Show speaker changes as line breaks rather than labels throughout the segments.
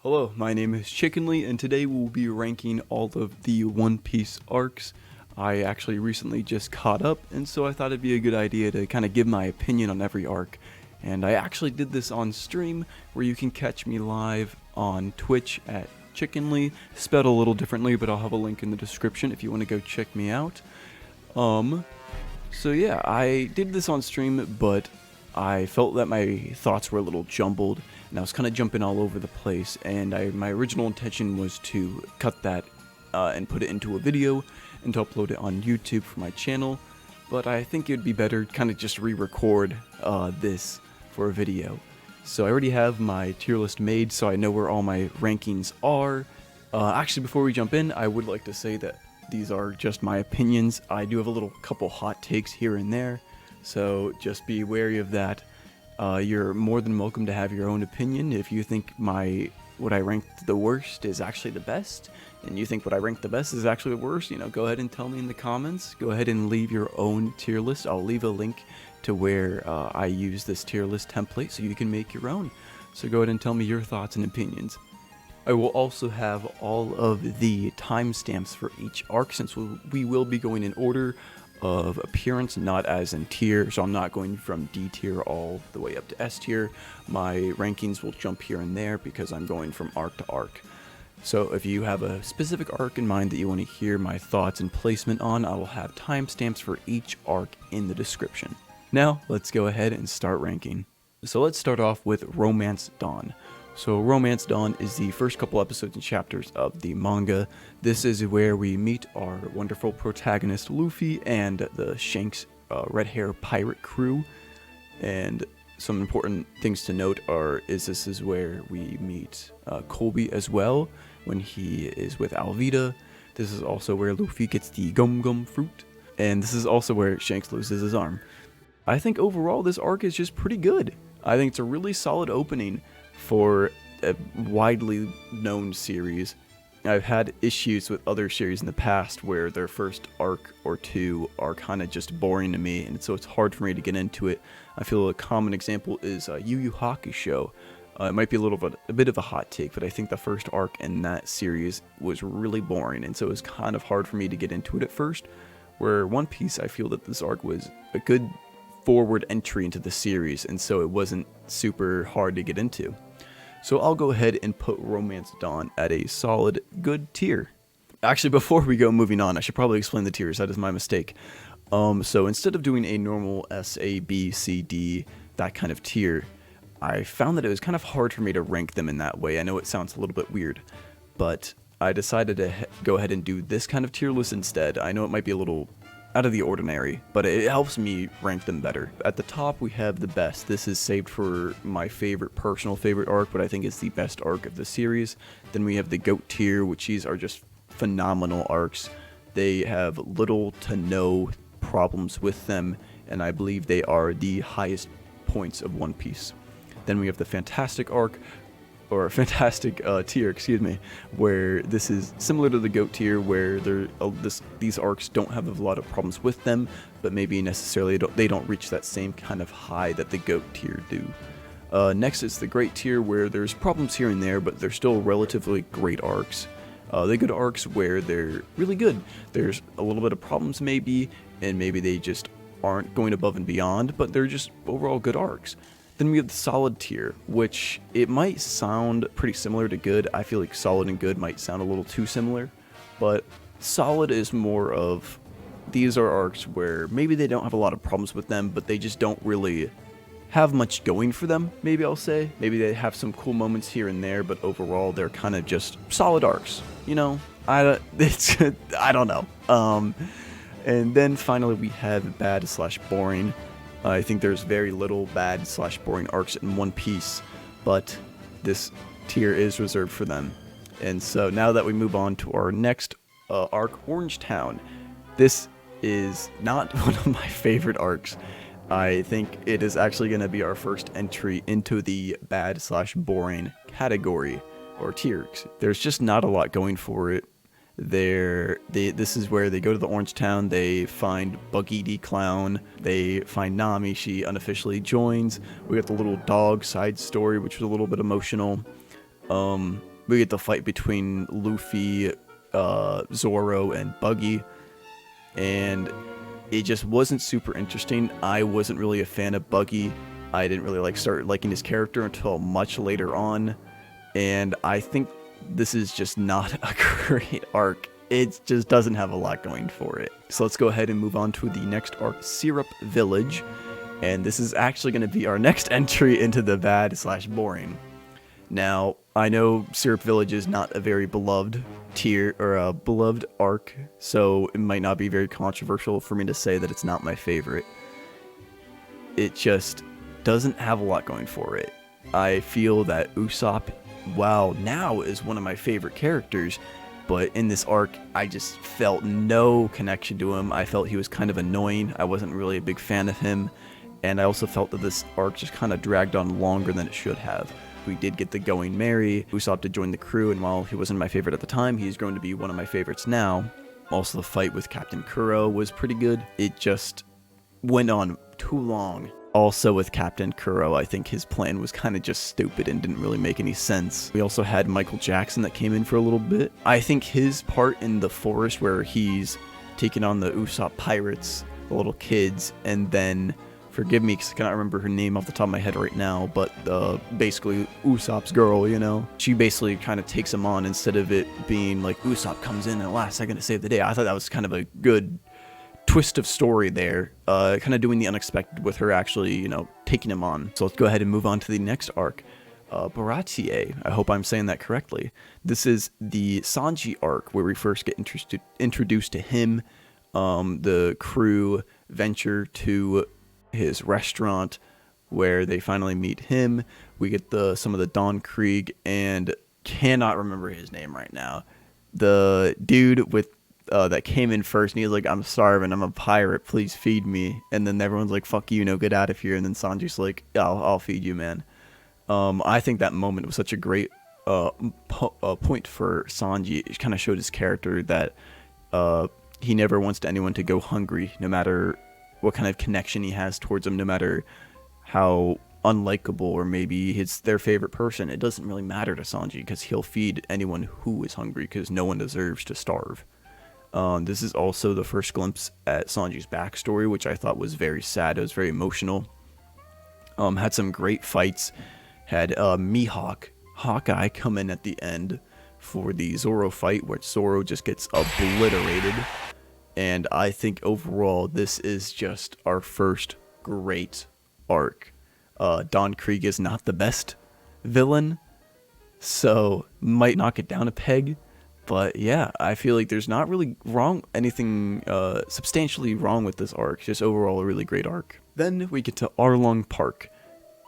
Hello, my name is Chickenly, and today we'll be ranking all of the One Piece arcs. I actually recently just caught up, and so I thought it'd be a good idea to kind of give my opinion on every arc. And I actually did this on stream, where you can catch me live on Twitch at Chickenly, spelled a little differently, but I'll have a link in the description if you want to go check me out. So yeah, I did this on stream, but I felt that my thoughts were a little jumbled, and I was kind of jumping all over the place, and my original intention was to cut that and put it into a video and to upload it on YouTube for my channel, but I think it would be better kind of just re-record this for a video. So I already have my tier list made, so I know where all my rankings are. Actually, before we jump in, I would like to say that these are just my opinions. I do have a little couple hot takes here and there, so just be wary of that. You're more than welcome to have your own opinion. If you think what I ranked the worst is actually the best, and you think what I ranked the best is actually the worst, go ahead and tell me in the comments. Go ahead and leave your own tier list. I'll leave a link to where I use this tier list template so you can make your own. So go ahead and tell me your thoughts and opinions. I will also have all of the timestamps for each arc, since we will be going in order of appearance, not as in tier, so I'm not going from D tier all the way up to S tier. My rankings will jump here and there because I'm going from arc to arc. So if you have a specific arc in mind that you want to hear my thoughts and placement on, I will have timestamps for each arc in the description. Now let's go ahead and start ranking. So let's start off with Romance Dawn. So Romance Dawn is the first couple episodes and chapters of the manga. This is where we meet our wonderful protagonist Luffy and the Shanks red hair pirate crew. And some important things to note this is where we meet Colby as well when he is with Alvida. This is also where Luffy gets the gum gum fruit. And this is also where Shanks loses his arm. I think overall this arc is just pretty good. I think it's a really solid opening for a widely known series. I've had issues with other series in the past where their first arc or two are kind of just boring to me, and so it's hard for me to get into it. I feel a common example is Yu Yu Hakusho. It might be a bit of a hot take, but I think the first arc in that series was really boring, and so it was kind of hard for me to get into it at first. Where One Piece, I feel that this arc was a good forward entry into the series, and so it wasn't super hard to get into. So I'll go ahead and put Romance Dawn at a solid good tier. Actually, before we go moving on, I should probably explain the tiers. That is my mistake. So instead of doing a normal S, A, B, C, D, that kind of tier, I found that it was kind of hard for me to rank them in that way. I know it sounds a little bit weird, but I decided to go ahead and do this kind of tier list instead. I know it might be a little out of the ordinary, but it helps me rank them better. At the top we have the best. This is saved for my personal favorite arc, but I think it's the best arc of the series. Then we have the GOAT tier, which these are just phenomenal arcs. They have little to no problems with them, and I believe they are the highest points of One Piece. Then we have the fantastic arc, or fantastic tier, where this is similar to the GOAT tier, where these arcs don't have a lot of problems with them, but maybe necessarily they don't reach that same kind of high that the GOAT tier do. Next is the Great tier, where there's problems here and there, but they're still relatively great arcs. They're good arcs where they're really good. There's a little bit of problems maybe, and maybe they just aren't going above and beyond, but they're just overall good arcs. Then we have the solid tier, which it might sound pretty similar to good. I feel like solid and good might sound a little too similar, but solid is more of, these are arcs where maybe they don't have a lot of problems with them, but they just don't really have much going for them, maybe I'll say. Maybe they have some cool moments here and there, but overall they're kind of just solid arcs, I don't know. And then finally we have bad/boring. I think there's very little bad/boring arcs in One Piece, but this tier is reserved for them. And so now that we move on to our next arc, Orange Town, this is not one of my favorite arcs. I think it is actually going to be our first entry into the bad/boring category, or tier. There's just not a lot going for it. This is where they go to the Orange Town, they find Buggy D Clown, they find Nami, she unofficially joins. We got the little dog side story, which was a little bit emotional. we get the fight between Luffy, Zoro, and Buggy, and it just wasn't super interesting. I wasn't really a fan of Buggy. I didn't really start liking his character until much later on, and I think this is just not a great arc. It just doesn't have a lot going for it. So let's go ahead and move on to the next arc, Syrup Village, and this is actually going to be our next entry into the bad/boring. Now, I know Syrup Village is not a very beloved tier or a beloved arc, so it might not be very controversial for me to say that it's not my favorite. It just doesn't have a lot going for it. I feel that Usopp, while now is one of my favorite characters, but in this arc, I just felt no connection to him. I felt he was kind of annoying. I wasn't really a big fan of him, and I also felt that this arc just kind of dragged on longer than it should have. We did get the Going Merry. Usopp did join the crew, and while he wasn't my favorite at the time, he's grown to be one of my favorites now. Also, the fight with Captain Kuro was pretty good. It just went on too long. Also, with Captain Kuro, I think his plan was kind of just stupid and didn't really make any sense. We also had Michael Jackson that came in for a little bit. I think his part in the forest where he's taking on the Usopp pirates, the little kids, and then, forgive me because I cannot remember her name off the top of my head right now, but basically Usopp's girl, you know? She basically kind of takes him on instead of it being like Usopp comes in at the last second to save the day. I thought that was kind of a good twist of story there, kind of doing the unexpected with her actually, you know, taking him on. So let's go ahead and move on to the next arc, Baratie. I hope I'm saying that correctly. This is the Sanji arc where we first get introduced to him. The crew venture to his restaurant where they finally meet him. We get some of the Don Krieg and cannot remember his name right now. The dude with that came in first, and he's like, I'm starving, I'm a pirate, please feed me. And then everyone's like, fuck you, no, get out of here. And then Sanji's like, yeah, I'll feed you, man. I think that moment was such a great point for Sanji. It kind of showed his character that he never wants anyone to go hungry, no matter what kind of connection he has towards them, no matter how unlikable or maybe it's their favorite person. It doesn't really matter to Sanji because he'll feed anyone who is hungry because no one deserves to starve. This is also the first glimpse at Sanji's backstory, which I thought was very sad. It was very emotional. Had some great fights. Had Mihawk, Hawkeye, come in at the end for the Zoro fight, where Zoro just gets obliterated. And I think overall, this is just our first great arc. Don Krieg is not the best villain, so might knock it down a peg. But yeah, I feel like there's not really anything substantially wrong with this arc. Just overall a really great arc. Then we get to Arlong Park.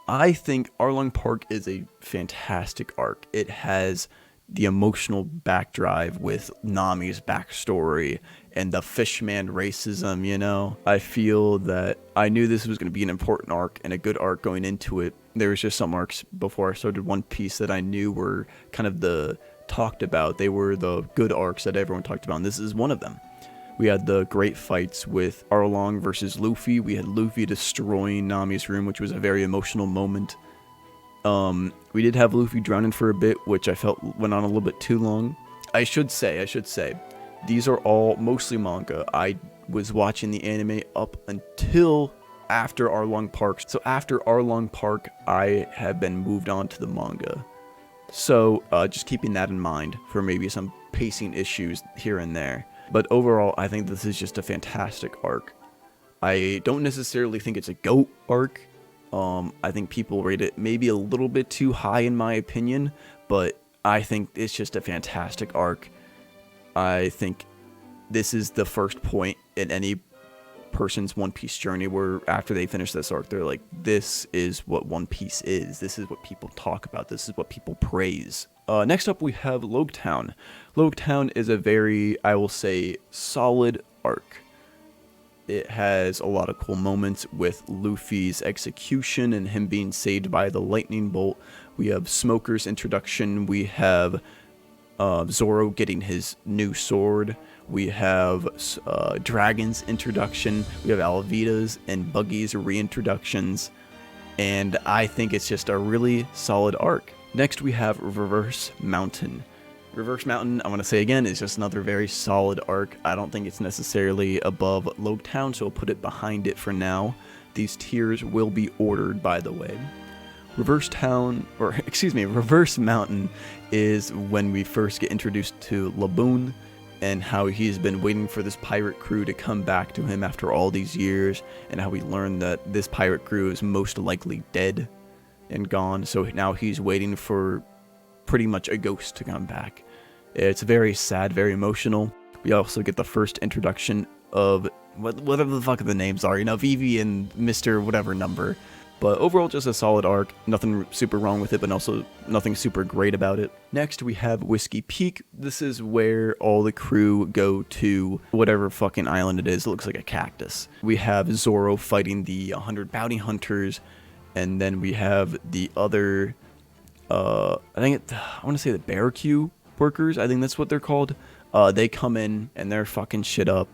I think Arlong Park is a fantastic arc. It has the emotional backdrive with Nami's backstory and the fishman racism, you know? I feel that I knew this was going to be an important arc and a good arc going into it. There was just some arcs before I started One Piece that I knew were kind of talked about. They were the good arcs that everyone talked about, and this is one of them. We had the great fights with Arlong versus Luffy. We had Luffy destroying Nami's room, which was a very emotional moment. We did have Luffy drowning for a bit, which I felt went on a little bit too long. I should say, these are all mostly manga. I was watching the anime up until after Arlong Park. So after Arlong Park, I have been moved on to the manga. So just keeping that in mind for maybe some pacing issues here and there. But overall, I think this is just a fantastic arc. I don't necessarily think it's a GOAT arc. I think people rate it maybe a little bit too high in my opinion, but I think it's just a fantastic arc. I think this is the first point in any person's One Piece journey where after they finish this arc, they're like, this is what One Piece is. This is what people talk about. This is what people praise. Next up, we have Lougetown. Lougetown is a very, I will say, solid arc. It has a lot of cool moments with Luffy's execution and him being saved by the lightning bolt. We have Smoker's introduction. We have Zoro getting his new sword. We have Dragon's introduction. We have Alvida's and Buggy's reintroductions. And I think it's just a really solid arc. Next we have Reverse Mountain. Reverse Mountain, I want to say again, is just another very solid arc. I don't think it's necessarily above Lougetown, so I'll put it behind it for now. These tiers will be ordered, by the way. Reverse Mountain is when we first get introduced to Laboon and how he's been waiting for this pirate crew to come back to him after all these years, and how we learn that this pirate crew is most likely dead and gone, so now he's waiting for pretty much a ghost to come back. It's very sad, very emotional. We also get the first introduction of whatever the fuck the names are, Vivi and Mr. whatever number. But overall, just a solid arc. Nothing super wrong with it, but also nothing super great about it. Next, we have Whiskey Peak. This is where all the crew go to whatever fucking island it is. It looks like a cactus. We have Zoro fighting the 100 bounty hunters, and then we have the other, I want to say the Baratie workers. I think that's what they're called. They come in and they're fucking shit up.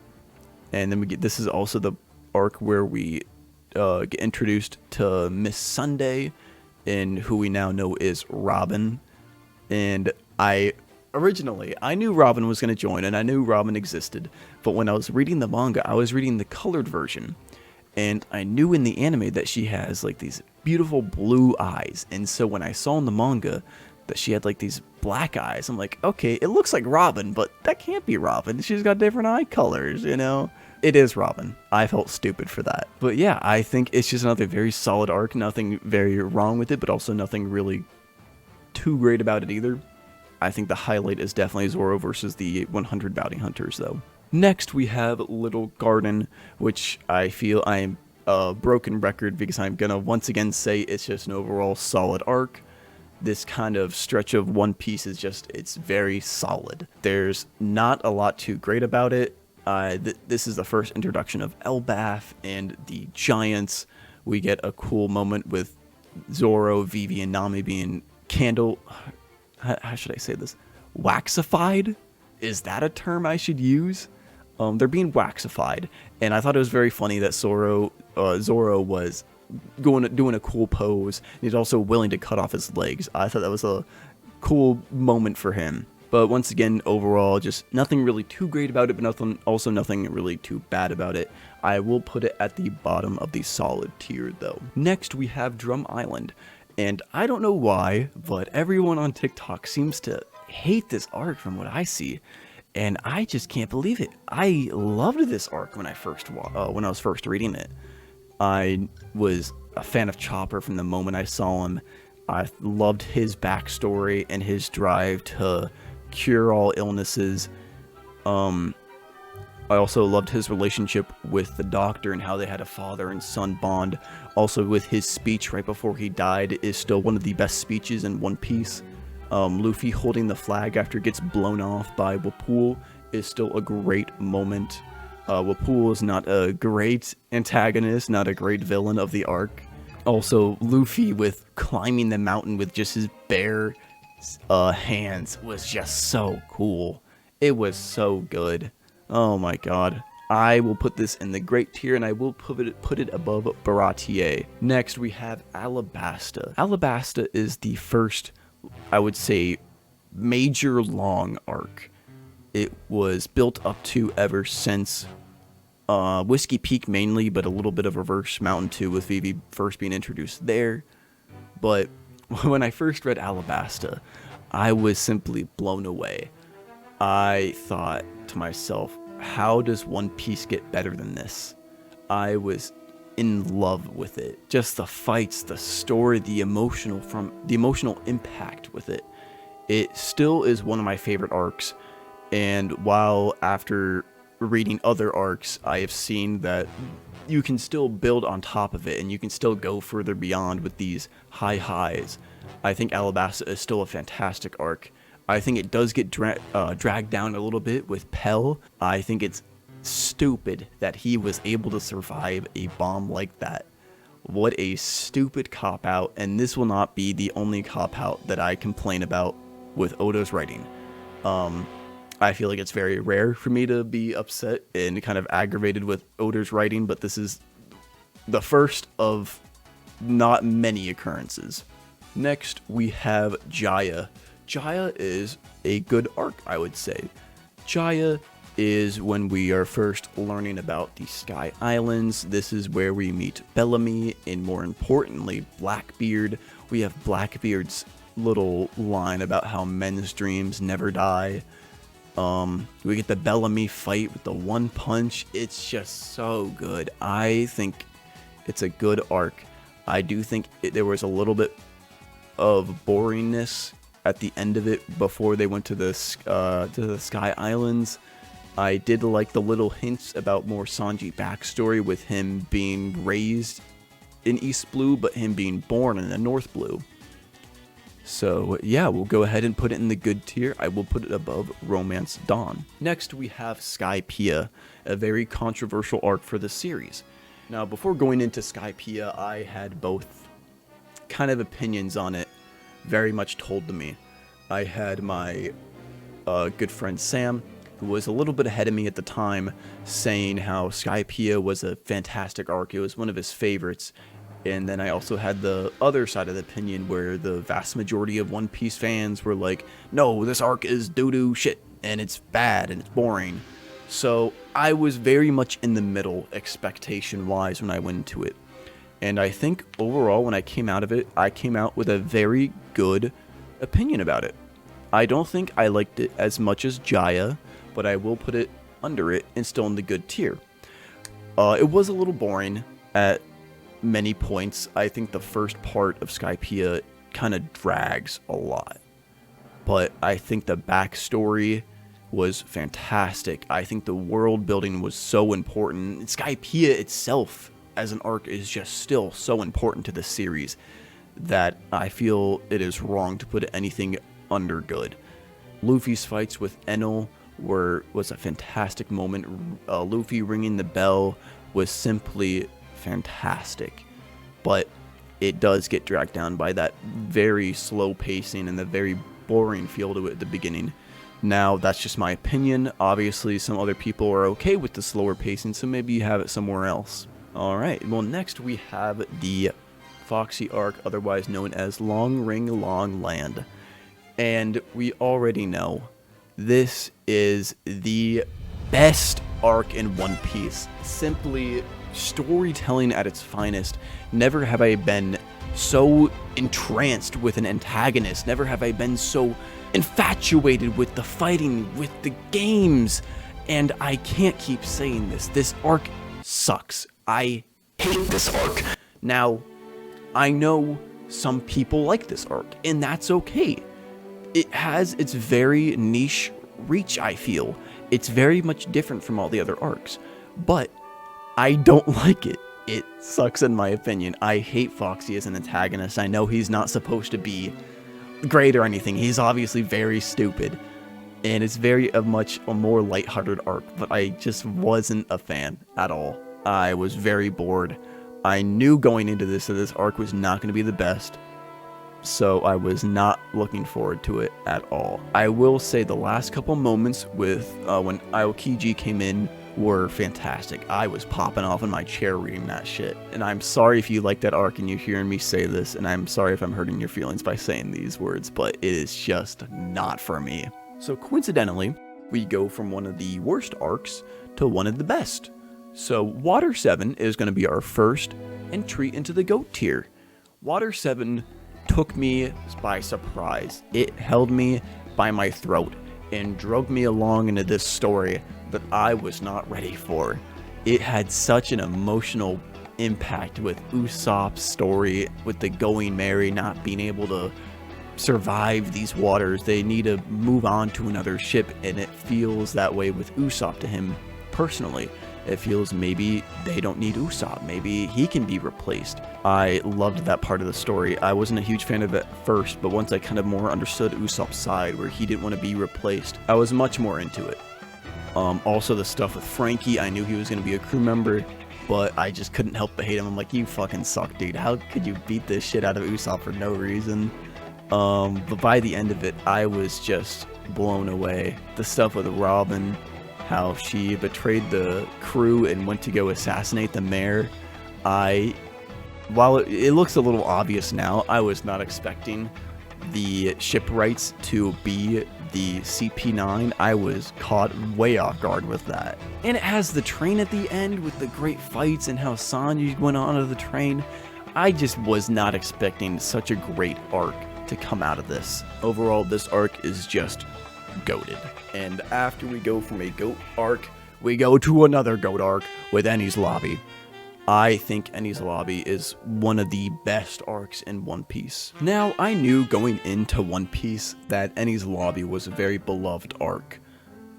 And then this is also the arc where we get introduced to Miss Sunday, and who we now know is Robin. And originally I knew Robin was going to join, and I knew Robin existed, but when I was reading the manga, I was reading the colored version, and I knew in the anime that she has like these beautiful blue eyes. And so when I saw in the manga that she had like these black eyes, I'm like, okay, it looks like Robin, but that can't be Robin. She's got different eye colors, It is Robin. I felt stupid for that. But yeah, I think it's just another very solid arc. Nothing very wrong with it, but also nothing really too great about it either. I think the highlight is definitely Zoro versus the 100 bounty hunters, though. Next, we have Little Garden, which I feel I'm a broken record because I'm gonna once again say it's just an overall solid arc. This kind of stretch of One Piece is it's very solid. There's not a lot too great about it. This is the first introduction of Elbaf and the Giants. We get a cool moment with Zoro, Vivi, and Nami being how should I say this? Waxified? Is that a term I should use? They're being waxified, and I thought it was very funny that Zoro was doing a cool pose. He's also willing to cut off his legs. I thought that was a cool moment for him. But once again, overall, just nothing really too great about it, but nothing really too bad about it. I will put it at the bottom of the solid tier, though. Next, we have Drum Island. And I don't know why, but everyone on TikTok seems to hate this arc from what I see. And I just can't believe it. I loved this arc when I was first reading it. I was a fan of Chopper from the moment I saw him. I loved his backstory and his drive to cure all illnesses. I also loved his relationship with the doctor and how they had a father and son bond. Also, with his speech right before he died is still one of the best speeches in One Piece. Luffy holding the flag after it gets blown off by Wapol is still a great moment. Wapol is not a great antagonist, not a great villain of the arc. Also, Luffy with climbing the mountain with just his bare hands was just so cool. It was so good. Oh my god. I will put this in the great tier, and I will put it above Baratie. Next, we have Alabasta. Alabasta is the first, I would say, major long arc. It was built up to ever since Whiskey Peak mainly, but a little bit of Reverse Mountain too, with Vivi first being introduced there. But when I first read Alabasta, I was simply blown away. I thought to myself, how does One Piece get better than this? I was in love with it. Just the fights, the story, the emotional impact with it. It still is one of my favorite arcs. And while after reading other arcs, I have seen that you can still build on top of it and you can still go further beyond with these high highs. I think Alabasta is still a fantastic arc. I think it does get dragged down a little bit with Pell. I think it's stupid that he was able to survive a bomb like that. What a stupid cop-out, and this will not be the only cop-out that I complain about with Oda's writing. I feel like it's very rare for me to be upset and kind of aggravated with Oda's writing, but this is the first of not many occurrences. Next, we have Jaya. Jaya is a good arc, I would say. Jaya is when we are first learning about the Sky Islands. This is where we meet Bellamy, and more importantly, Blackbeard. We have Blackbeard's little line about how men's dreams never die. We get the Bellamy fight with the one punch. It's just so good. I think it's a good arc. I do think there was a little bit of boringness at the end of it before they went to the Sky Islands. I did like the little hints about more Sanji backstory with him being raised in East Blue, but him being born in the North Blue. So yeah, we'll go ahead and put it in the good tier. I will put it above Romance Dawn. Next, we have Skypiea, a very controversial arc for the series. Now, before going into Skypiea, I had both kind of opinions on it very much told to me. I had my good friend Sam, who was a little bit ahead of me at the time, saying how Skypiea was a fantastic arc. It was one of his favorites. And then I also had the other side of the opinion where the vast majority of One Piece fans were like, no, this arc is doo-doo shit, and it's bad, and it's boring. So I was very much in the middle, expectation-wise, when I went into it. And I think overall, when I came out of it, I came out with a very good opinion about it. I don't think I liked it as much as Jaya, but I will put it under it and still in the good tier. It was a little boring at many points. I think the first part of Skypiea kind of drags a lot. But I think the backstory was fantastic. I think the world building was so important. Skypiea itself as an arc is just still so important to the series that I feel it is wrong to put anything under good. Luffy's fights with Enel was a fantastic moment. Luffy ringing the bell was simply fantastic, but it does get dragged down by that very slow pacing and the very boring feel to it at the beginning. Now, that's just my opinion. Obviously, some other people are okay with the slower pacing, so maybe you have it somewhere else. Alright, well, next we have the Foxy arc, otherwise known as Long Ring Long Land. And we already know this is the best arc in One Piece. Simply storytelling at its finest. Never have I been so entranced with an antagonist. Never have I been so infatuated with the fighting, with the games. And I can't keep saying this. This arc sucks. I hate this arc. Now, I know some people like this arc, and that's okay. It has its very niche reach, I feel. It's very much different from all the other arcs, but I don't like it. It sucks in my opinion. I hate Foxy as an antagonist. I know he's not supposed to be great or anything. He's obviously very stupid, and it's very much a more lighthearted arc, but I just wasn't a fan at all. I was very bored. I knew going into this that this arc was not going to be the best, so I was not looking forward to it at all. I will say the last couple moments with when Aokiji came in were fantastic. I was popping off in my chair reading that shit. And I'm sorry if you like that arc and you're hearing me say this, and I'm sorry if I'm hurting your feelings by saying these words, but it is just not for me. So coincidentally, we go from one of the worst arcs to one of the best. So Water 7 is going to be our first entry into the GOAT tier. Water 7 took me by surprise. It held me by my throat and drug me along into this story that I was not ready for. It had such an emotional impact with Usopp's story, with the Going Merry not being able to survive these waters. They need to move on to another ship, and it feels that way with Usopp to him personally. It feels maybe they don't need Usopp. Maybe he can be replaced. I loved that part of the story. I wasn't a huge fan of it at first, but once I kind of more understood Usopp's side, where he didn't want to be replaced, I was much more into it. Also, the stuff with Frankie, I knew he was going to be a crew member, but I just couldn't help but hate him. I'm like, you fucking suck, dude. How could you beat this shit out of Usopp for no reason? But by the end of it, I was just blown away. The stuff with Robin, how she betrayed the crew and went to go assassinate the mayor. I while it looks a little obvious now, I was not expecting the shipwrights to be the CP9. I was caught way off guard with that. And it has the train at the end with the great fights and how Sanji went onto the train. I just was not expecting such a great arc to come out of this. Overall, this arc is just goated. And after we go from a goat arc, we go to another goat arc with Enies Lobby. I think Enies Lobby is one of the best arcs in One Piece. Now, I knew going into One Piece that Enies Lobby was a very beloved arc,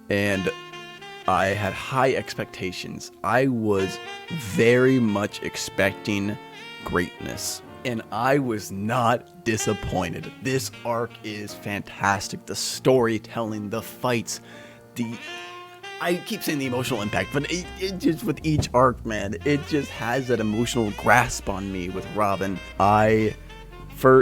and I had high expectations. I was very much expecting greatness, and I was not disappointed. This arc is fantastic. The storytelling, the fights, I keep saying the emotional impact, but it just, with each arc, man, it just has that emotional grasp on me with Robin.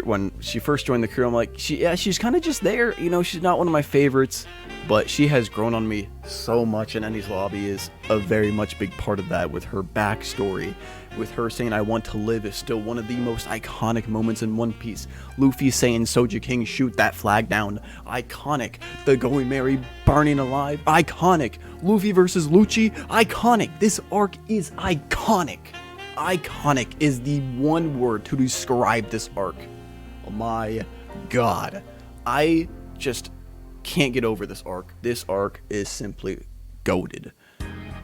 When she first joined the crew, I'm like, she's kind of just there, you know, she's not one of my favorites, but she has grown on me so much, and Enies Lobby is a very much big part of that, with her backstory, with her saying "I want to live" is still one of the most iconic moments in One Piece. Luffy saying "Soja King, shoot that flag down," iconic. The Going Merry burning alive, iconic. Luffy versus Lucci, iconic. This arc is iconic. Iconic is the one word to describe this arc. Oh my god. I just can't get over this arc. This arc is simply goated.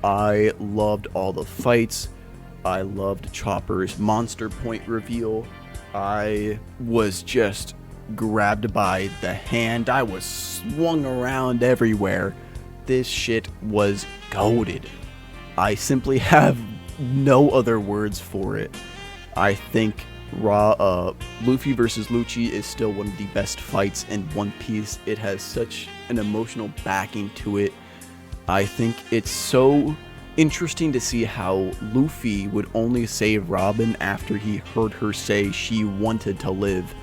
I loved all the fights. I loved Chopper's Monster Point reveal. I was just grabbed by the hand. I was swung around everywhere. This shit was goated. I simply have no other words for it. I think Luffy versus Lucci is still one of the best fights in One Piece. It has such an emotional backing to it. I think it's so interesting to see how Luffy would only save Robin after he heard her say she wanted to live.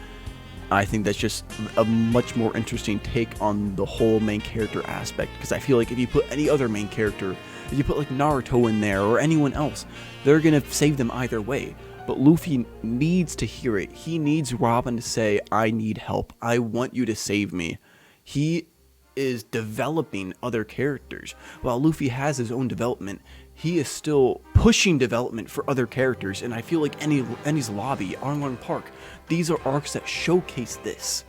I think that's just a much more interesting take on the whole main character aspect, because I feel like if you put any other main character, if you put like Naruto in there or anyone else, they're gonna save them either way. But Luffy needs to hear it. He needs Robin to say, "I need help. I want you to save me." He is developing other characters. While Luffy has his own development, he is still pushing development for other characters, and I feel like Enies Lobby, Arlong Park, these are arcs that showcase this.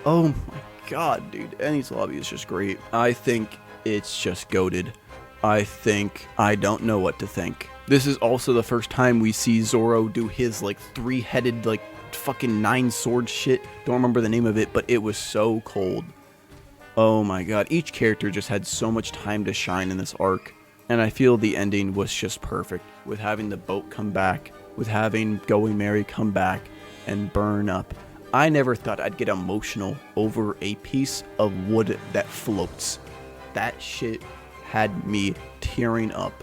Oh my god, dude, Enies Lobby is just great. I think it's just goated. I don't know what to think. This is also the first time we see Zoro do his like three-headed like fucking 9-sword shit. Don't remember the name of it, but it was so cold. Oh my god, each character just had so much time to shine in this arc, and I feel the ending was just perfect, with having the boat come back, with having Going Merry come back and burn up. I never thought I'd get emotional over a piece of wood that floats. That shit had me tearing up.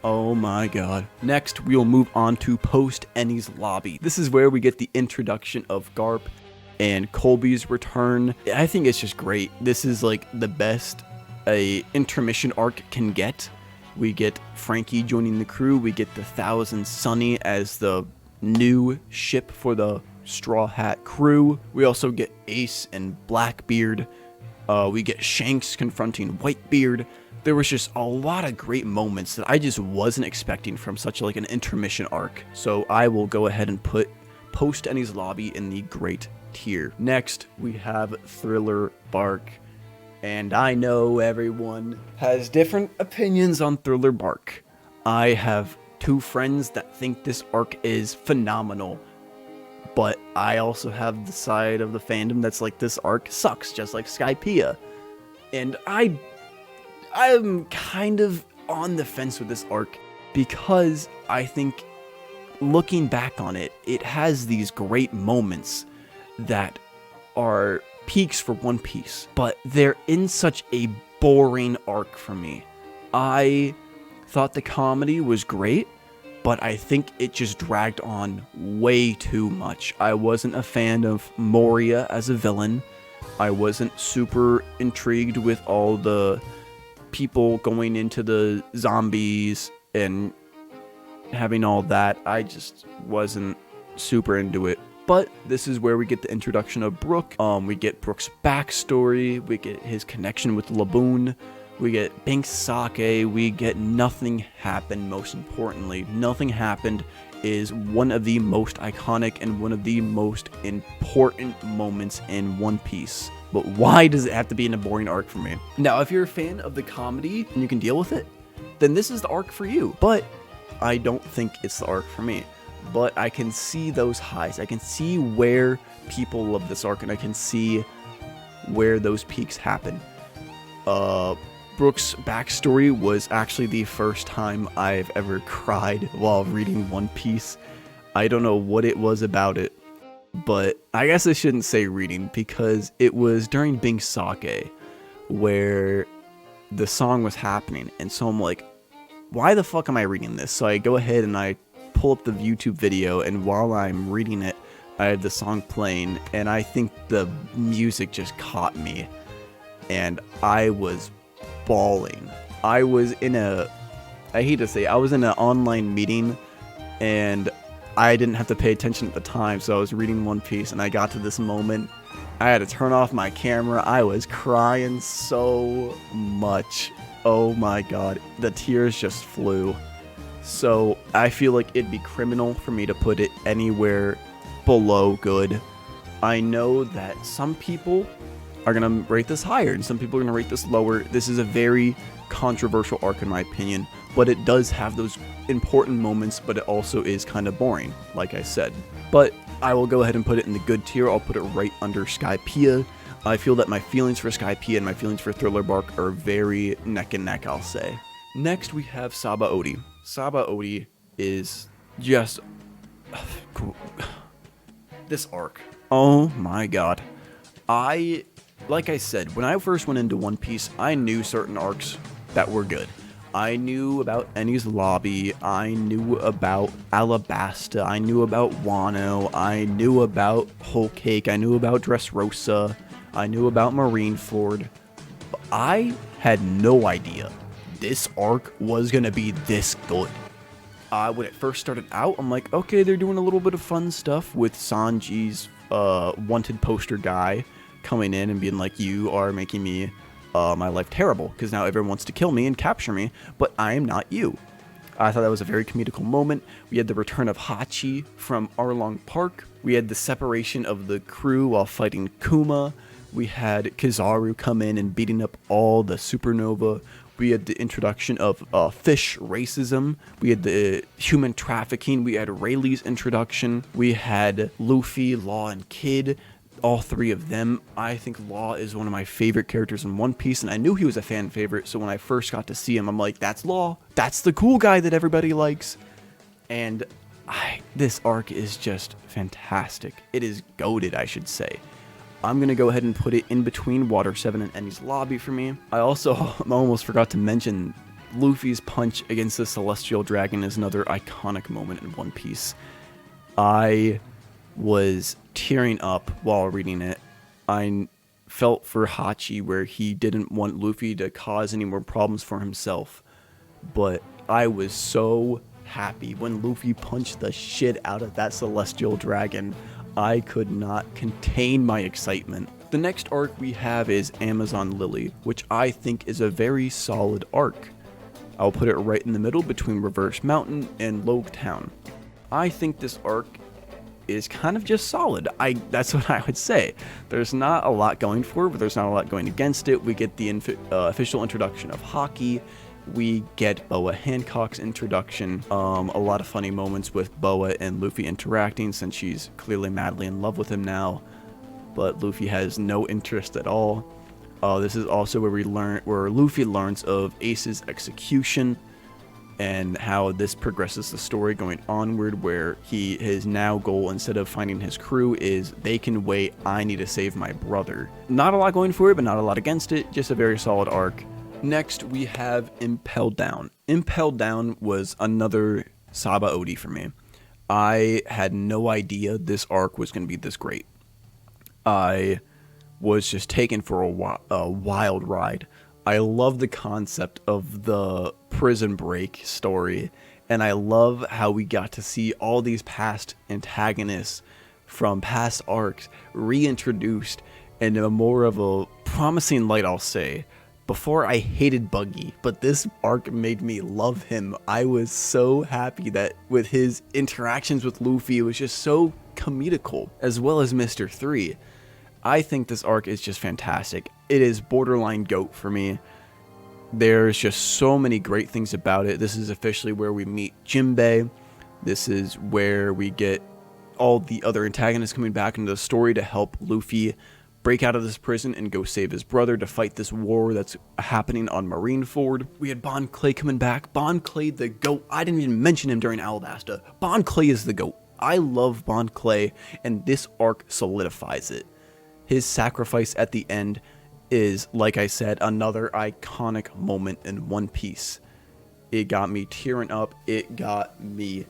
Oh my god. Next, we'll move on to Post-Enies Lobby. This is where we get the introduction of Garp and Colby's return. I think it's just great. This is like the best a intermission arc can get. We get Frankie joining the crew. We get the Thousand Sunny as the new ship for the Straw Hat crew. We also get Ace and Blackbeard. We get Shanks confronting Whitebeard. There was just a lot of great moments that I just wasn't expecting from such like an intermission arc. So I will go ahead and put Post-Enies Lobby in the great tier. Next, we have Thriller Bark. And I know everyone has different opinions on Thriller Bark. I have two friends that think this arc is phenomenal. But I also have the side of the fandom that's like, this arc sucks, just like Skypiea. And I'm kind of on the fence with this arc, because I think looking back on it, it has these great moments that are peaks for One Piece, but they're in such a boring arc for me. I thought the comedy was great, but I think it just dragged on way too much. I wasn't a fan of Moria as a villain. I wasn't super intrigued with all the people going into the zombies and having all that, I just wasn't super into it. But this is where we get the introduction of Brook. We get Brook's backstory, we get his connection with Laboon, we get Bink's sake, we get Nothing Happened. Most importantly, Nothing Happened is one of the most iconic and one of the most important moments in One Piece. But why does it have to be in a boring arc for me? Now, if you're a fan of the comedy and you can deal with it, then this is the arc for you. But I don't think it's the arc for me. But I can see those highs. I can see where people love this arc, and I can see where those peaks happen. Brook's backstory was actually the first time I've ever cried while reading One Piece. I don't know what it was about it, but I guess I shouldn't say reading, because it was during Bink's sake where the song was happening, and so I'm like, why the fuck am I reading this? So I go ahead and I pull up the YouTube video, and while I'm reading it, I had the song playing, and I think the music just caught me, and I was bawling. I was in an online meeting, and I didn't have to pay attention at the time, so I was reading One Piece, and I got to this moment. I had to turn off my camera. I was crying so much. Oh my god, the tears just flew. So I feel like it'd be criminal for me to put it anywhere below good. I know that some people are going to rate this higher, and some people are going to rate this lower. This is a very controversial arc in my opinion, but it does have those important moments, but it also is kind of boring, like I said. But I will go ahead and put it in the good tier. I'll put it right under Skypiea. I feel that my feelings for Skypiea and my feelings for Thriller Bark are very neck and neck, I'll say. Next, we have Sabaody. Sabaody is just... this arc. Oh my god. Like I said, when I first went into One Piece, I knew certain arcs that were good. I knew about Enies Lobby, I knew about Alabasta, I knew about Wano, I knew about Whole Cake, I knew about Dressrosa, I knew about Marineford. But I had no idea this arc was gonna be this good. When it first started out, I'm like, okay, they're doing a little bit of fun stuff with Sanji's wanted poster guy coming in and being like, you are making me my life terrible, because now everyone wants to kill me and capture me, but I am not you. I thought that was a very comedical moment. We had the return of Hachi from Arlong Park. We had the separation of the crew while fighting Kuma. We had Kizaru come in and beating up all the supernova. We had the introduction of fish racism. We had the human trafficking. We had Rayleigh's introduction. We had Luffy, Law, and Kid. All three of them. I think Law is one of my favorite characters in One Piece, and I knew he was a fan favorite, so when I first got to see him, I'm like, that's Law. That's the cool guy that everybody likes. And this arc is just fantastic. It is goated, I should say. I'm going to go ahead and put it in between Water 7 and Enies Lobby for me. I almost forgot to mention Luffy's punch against the Celestial Dragon is another iconic moment in One Piece. I was tearing up while reading it. I felt for Hachi where he didn't want Luffy to cause any more problems for himself. But I was so happy when Luffy punched the shit out of that Celestial Dragon. I could not contain my excitement. The next arc we have is Amazon Lily, which I think is a very solid arc. I'll put it right in the middle between Reverse Mountain and Lougetown. I think this arc is kind of just solid. That's what I would say. There's not a lot going for it, but there's not a lot going against it. We get the official introduction of Hockey. We get Boa Hancock's introduction. A lot of funny moments with Boa and Luffy interacting, since she's clearly madly in love with him now, but Luffy has no interest at all. This is also where Luffy learns of Ace's execution and how this progresses the story going onward, where his now goal, instead of finding his crew, is they can wait, I need to save my brother. Not a lot going for it, but not a lot against it. Just a very solid arc. Next, we have Impel Down. Impel Down was another Sabaody for me. I had no idea this arc was going to be this great. I was just taken for a wild ride. I love the concept of the prison break story And I love how we got to see all these past antagonists from past arcs reintroduced in a more of a promising light, I'll say. Before, I hated Buggy, but this arc made me love him. I was so happy that with his interactions with Luffy, it was just so comedical, as well as Mr. 3. I think this arc is just fantastic. It is borderline GOAT for me. There's just so many great things about it. This is officially where we meet Jinbei. This is where we get all the other antagonists coming back into the story to help Luffy break out of this prison and go save his brother to fight this war that's happening on Marineford. We had Bon Clay coming back. Bon Clay, the GOAT. I didn't even mention him during Alabasta. Bon Clay is the GOAT. I love Bon Clay, and this arc solidifies it. His sacrifice at the end is, like I said, another iconic moment in One Piece. It got me tearing up. It got me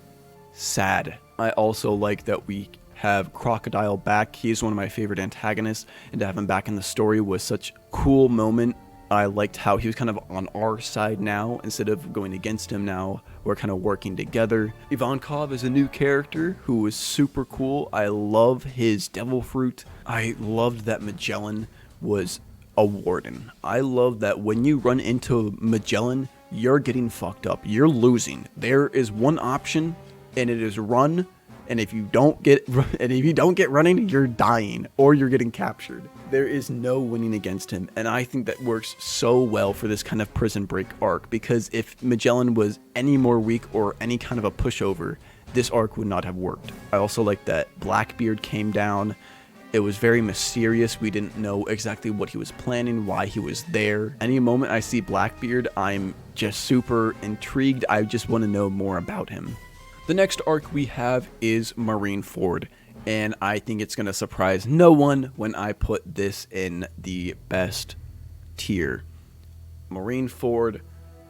sad. I also like that we have Crocodile back. He is one of my favorite antagonists, and to have him back in the story was such a cool moment. I liked how he was kind of on our side now, instead of going against him now. We're kind of working together. Ivankov is a new character who was super cool. I love his Devil Fruit. I loved that Magellan was a warden. I love that when you run into Magellan, you're getting fucked up. You're losing. There is one option, and it is run. And if you don't get running, you're dying or you're getting captured. There is no winning against him, and I think that works so well for this kind of prison break arc, because if Magellan was any more weak or any kind of a pushover, this arc would not have worked. I also like that Blackbeard came down. It was very mysterious. We didn't know exactly what he was planning, why he was there. Any moment I see Blackbeard, I'm just super intrigued. I just want to know more about him. The next arc we have is Marineford, and I think it's going to surprise no one when I put this in the best tier. Marineford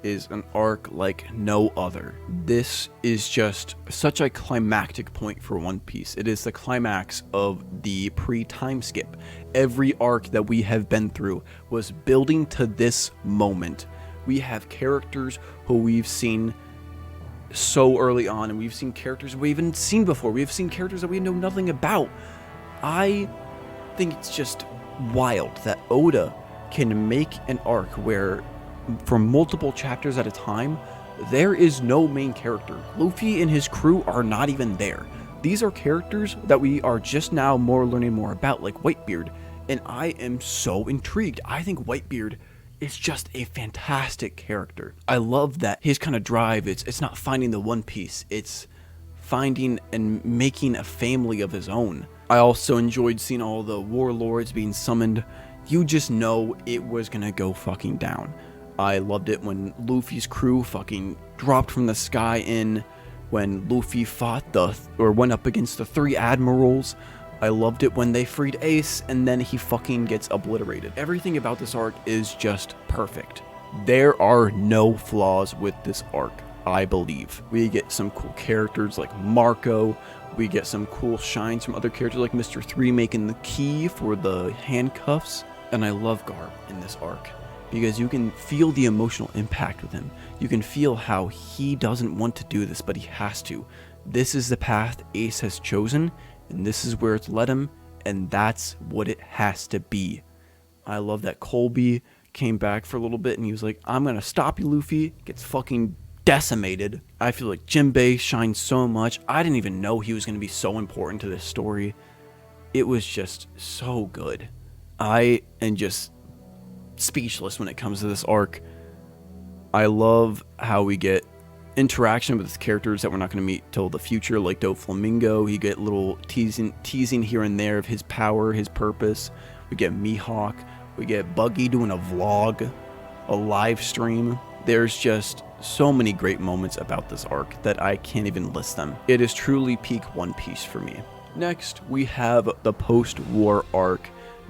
is an arc like no other. This is just such a climactic point for One Piece. It is the climax of the pre-time skip. Every arc that we have been through was building to this moment. We have characters who we've seen so early on, and we've seen characters we haven't seen before. We have seen characters that we know nothing about. I think it's just wild that Oda can make an arc where, for multiple chapters at a time, there is no main character. Luffy and his crew are not even there. These are characters that we are just now learning more about, like Whitebeard, and I am so intrigued. I think Whitebeard is just a fantastic character. I love that his kind of drive, it's not finding the One Piece, it's finding and making a family of his own. I also enjoyed seeing all the warlords being summoned. You just know it was gonna go fucking down. I loved it when Luffy's crew fucking dropped from the sky when Luffy went up against the 3 admirals. I loved it when they freed Ace, and then he fucking gets obliterated. Everything about this arc is just perfect. There are no flaws with this arc, I believe. We get some cool characters like Marco. We get some cool shines from other characters like Mr. 3 making the key for the handcuffs. And I love Garp in this arc, because you can feel the emotional impact with him. You can feel how he doesn't want to do this, but he has to. This is the path Ace has chosen, and this is where it's led him, and that's what it has to be. I love that Colby came back for a little bit, and he was like, I'm gonna stop you, Luffy. Gets fucking decimated. I feel like Jinbei shines so much. I didn't even know he was gonna be so important to this story. It was just so good. I am just speechless when it comes to this arc. I love how we get interaction with characters that we're not going to meet till the future, like Doflamingo. You get little teasing here and there of his power, his purpose. We get Mihawk. We get Buggy doing a vlog, a live stream. There's just so many great moments about this arc that I can't even list them. It is truly peak One Piece for me. Next, we have the post-war arc.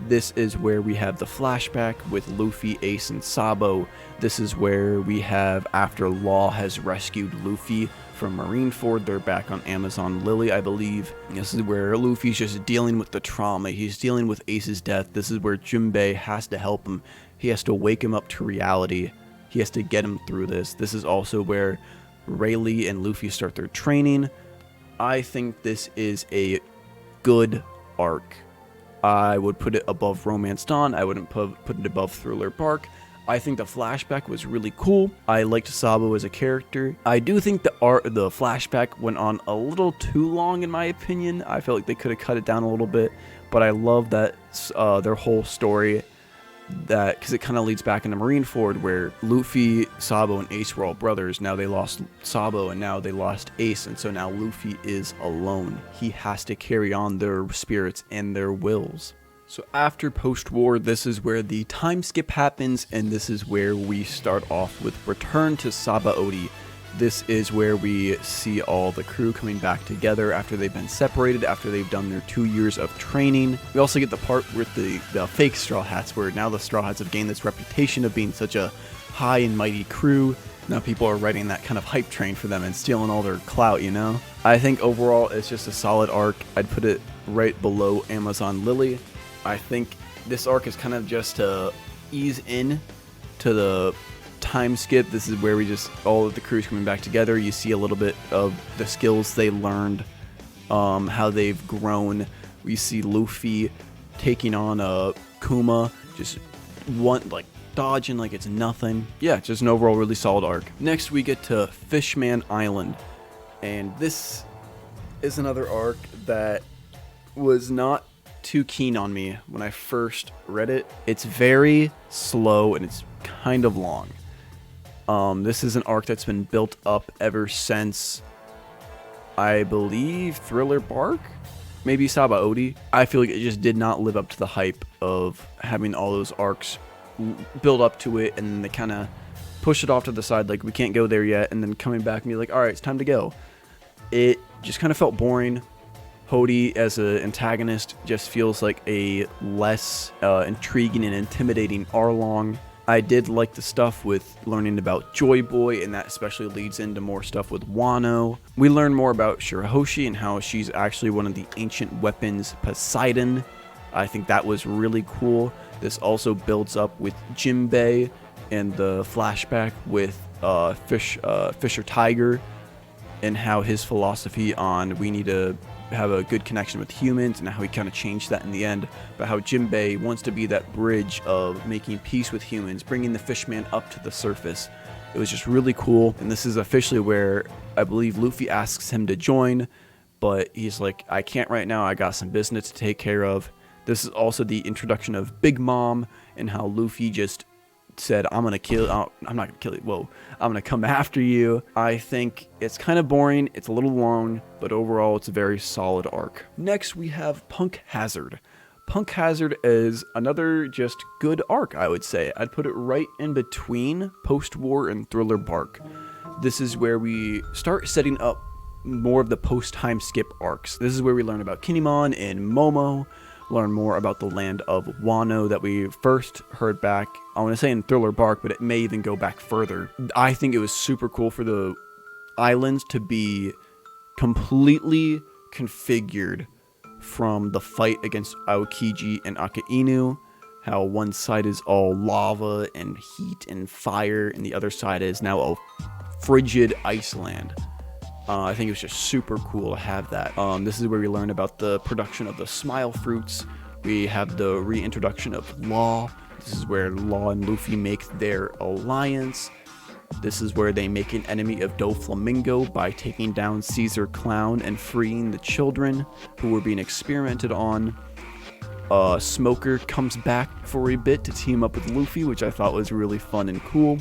This is where we have the flashback with Luffy, Ace, and Sabo. This is where we have, after Law has rescued Luffy from Marineford, they're back on Amazon Lily, I believe. This is where Luffy's just dealing with the trauma. He's dealing with Ace's death. This is where Jinbei has to help him. He has to wake him up to reality. He has to get him through this. This is also where Rayleigh and Luffy start their training. I think this is a good arc. I would put it above Romance Dawn. I wouldn't put it above Thriller Bark. I think the flashback was really cool. I liked Sabo as a character. I do think the flashback went on a little too long in my opinion. I felt like they could have cut it down a little bit, but I love that their whole story, that because it kind of leads back into Marineford, where Luffy, Sabo, and Ace were all brothers. Now they lost Sabo and now they lost Ace, and so now Luffy is alone. He has to carry on their spirits and their wills. So after post-war, this is where the time skip happens, and this is where we start off with Return to Sabaody. This is where we see all the crew coming back together after they've been separated, after they've done their 2 years of training. We also get the part with the fake Straw Hats, where now the Straw Hats have gained this reputation of being such a high and mighty crew. Now people are riding that kind of hype train for them and stealing all their clout, you know? I think overall it's just a solid arc. I'd put it right below Amazon Lily. I think this arc is kind of just to ease in to the time skip. This is where we just, all of the crews coming back together. You see a little bit of the skills they learned, how they've grown. We see Luffy taking on Kuma, just dodging like it's nothing. Yeah, just an overall really solid arc. Next we get to Fishman Island, and this is another arc that was not too keen on me when I first read it. It's very slow and it's kind of long. This is an arc that's been built up ever since, I believe, Thriller Bark? Maybe Sabaody. I feel like it just did not live up to the hype of having all those arcs build up to it, and then they kind of push it off to the side, like we can't go there yet, and then coming back and be like, alright, it's time to go. It just kind of felt boring. Hody as an antagonist just feels like a less intriguing and intimidating Arlong. I did like the stuff with learning about Joy Boy, and that especially leads into more stuff with Wano. We learn more about Shirahoshi and how she's actually one of the ancient weapons Poseidon. I think that was really cool. This also builds up with Jinbei and the flashback with Fisher Tiger, and how his philosophy on we need to have a good connection with humans, and how he kind of changed that in the end, but how Jinbei wants to be that bridge of making peace with humans, bringing the fishman up to the surface. It was just really cool, and this is officially where I believe Luffy asks him to join, but he's like, I can't right now, I got some business to take care of. This is also the introduction of Big Mom, and how Luffy just said, I'm not gonna kill you, whoa, I'm gonna come after you. I think it's kind of boring, it's a little long, but overall it's a very solid arc. Next we have Punk Hazard. Punk Hazard is another just good arc, I would say. I'd put it right in between Post-War and Thriller Bark. This is where we start setting up more of the post-time skip arcs. This is where we learn about Kinemon and Momo, learn more about the land of Wano that we first heard back, I want to say in Thriller Bark, but it may even go back further. I think it was super cool for the islands to be completely configured from the fight against Aokiji and Akainu, how one side is all lava and heat and fire, and the other side is now a frigid ice land. I think it was just super cool to have that. This is where we learn about the production of the Smile Fruits. We have the reintroduction of Law. This is where Law and Luffy make their alliance. This is where they make an enemy of Doflamingo by taking down Caesar Clown and freeing the children who were being experimented on. Smoker comes back for a bit to team up with Luffy, which I thought was really fun and cool.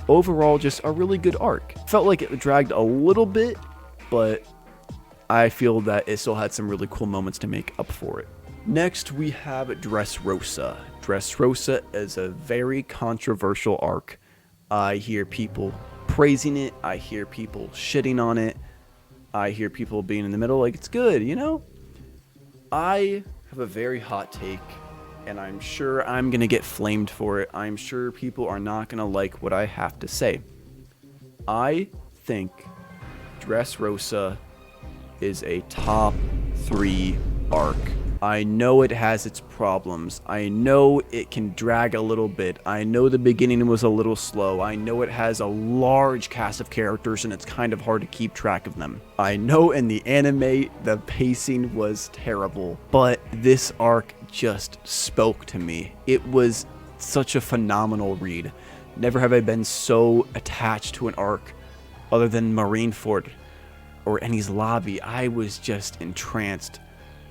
Overall, just a really good arc. Felt like it dragged a little bit, but I feel that it still had some really cool moments to make up for it. Next, we have Dressrosa. Dressrosa is a very controversial arc. I hear people praising it. I hear people shitting on it. I hear people being in the middle like, it's good, you know? I have a very hot take, and I'm sure I'm going to get flamed for it. I'm sure people are not going to like what I have to say. I think Dressrosa is a top 3 arc I know it has its problems. I know it can drag a little bit. I know the beginning was a little slow. I know it has a large cast of characters and it's kind of hard to keep track of them. I know in the anime the pacing was terrible, but this arc just spoke to me. It was such a phenomenal read. Never have I been so attached to an arc other than Marineford or Enies Lobby. I was just entranced.